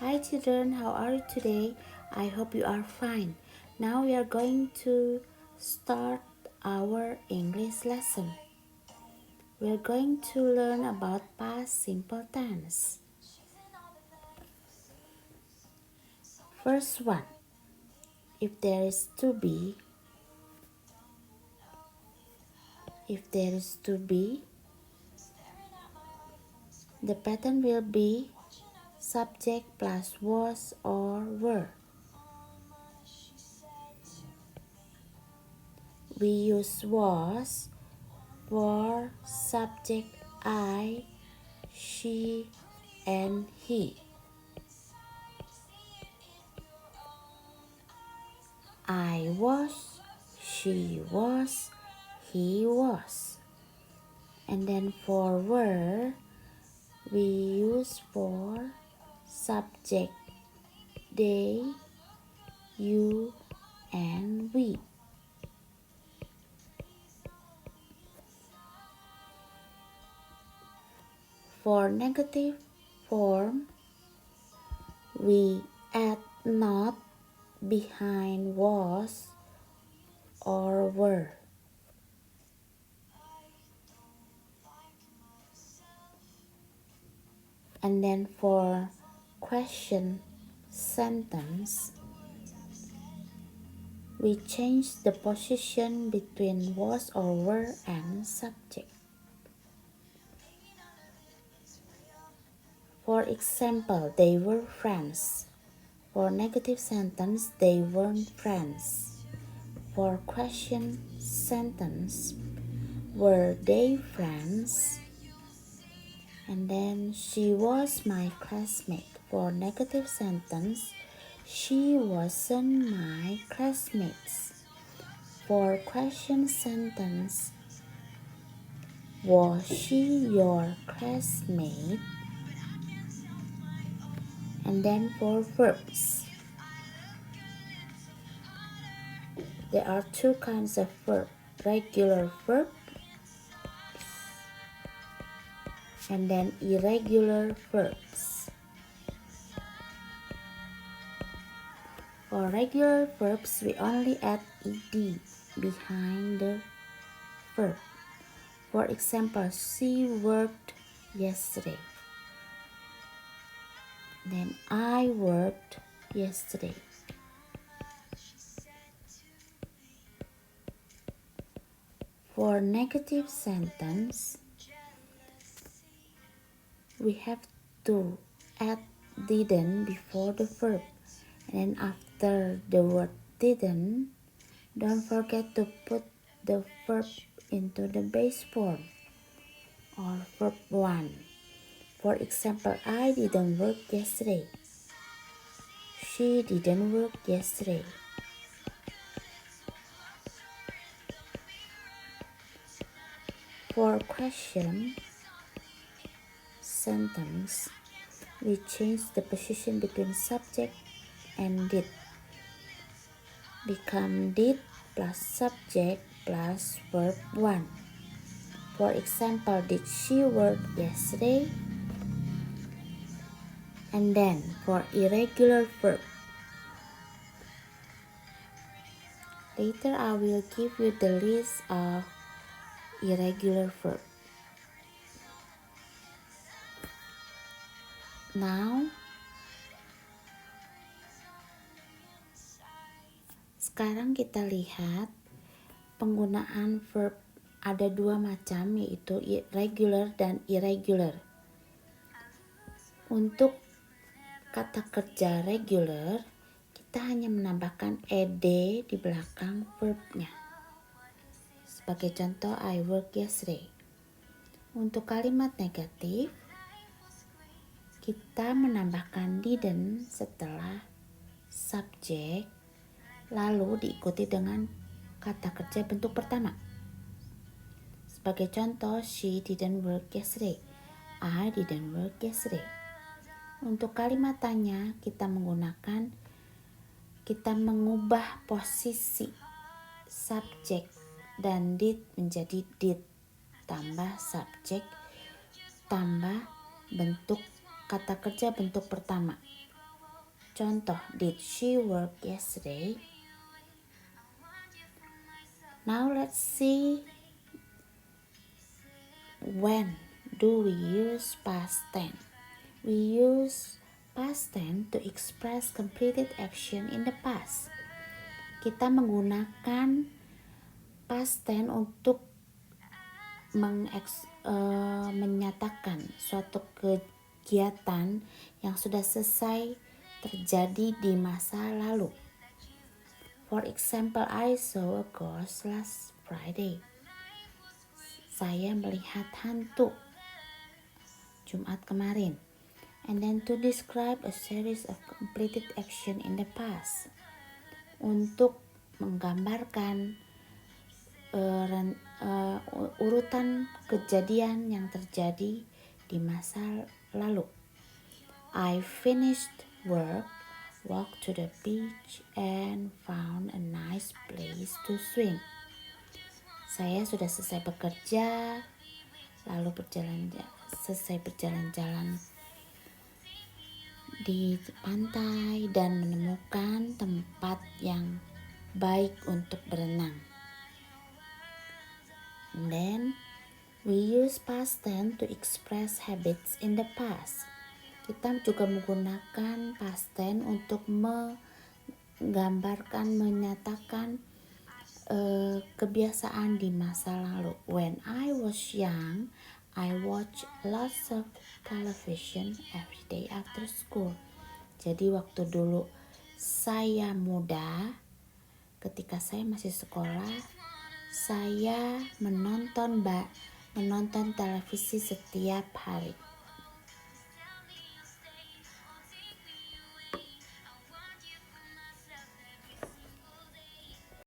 Hi children, how are you today? I hope you are fine. Now we are going to start our English lesson. We are going to learn about past simple tense. First one, if there is to be, the pattern will be subject plus was or were. We use was for subject I, she, and he. I was, she was, he was. And then for were, we use for subject they, you, and we. For negative form, we add not behind was or were. And then for question sentence, we change the position between was or were and subject. For example, they were friends. For negative sentence, they weren't friends. For question sentence, were they friends? And then she was my classmate. For negative sentence, she wasn't my classmate. For question sentence, was she your classmate? And then for verbs, there are two kinds of verb, regular verb and then irregular verbs. For regular verbs, we only add ed behind the verb. For example, she worked yesterday. Then I worked yesterday. For negative sentence, we have to add didn't before the verb. And after the word didn't, don't forget to put the verb into the base form or verb 1. For example, I didn't work yesterday. She didn't work yesterday. For question sentence, we change the position between subject and did. Become did plus subject plus verb 1. For example, did she work yesterday? And then for irregular verb, later I will give you the list of irregular verb. Now, sekarang kita lihat penggunaan verb ada dua macam, yaitu regular dan irregular. Untuk kata kerja regular, kita hanya menambahkan ed di belakang verbnya. Sebagai contoh, I work yesterday. Untuk kalimat negatif, kita menambahkan didn't setelah subjek, lalu diikuti dengan kata kerja bentuk pertama. Sebagai contoh, she didn't work yesterday. I didn't work yesterday. Untuk kalimat tanya, kita mengubah posisi subjek dan did menjadi did, tambah subjek, tambah bentuk kata kerja bentuk pertama. Contoh, did she work yesterday? Now let's see, when do we use past tense? We use past tense to express completed action in the past. Kita menggunakan past tense untuk menyatakan suatu kegiatan yang sudah selesai terjadi di masa lalu. For example, I saw a ghost last Friday. Saya melihat hantu Jumat kemarin. And then to describe a series of completed action in the past. Untuk menggambarkan urutan kejadian yang terjadi di masa lalu. I finished work, walked to the beach, and found a nice place to swim. Saya sudah selesai bekerja, lalu selesai berjalan-jalan di pantai dan menemukan tempat yang baik untuk berenang. And then we use past tense to express habits in the past. Kita juga menggunakan past tense untuk menyatakan kebiasaan di masa lalu. When I was young, I watched lots of television every day after school. Jadi waktu dulu saya muda, ketika saya masih sekolah, saya menonton televisi setiap hari.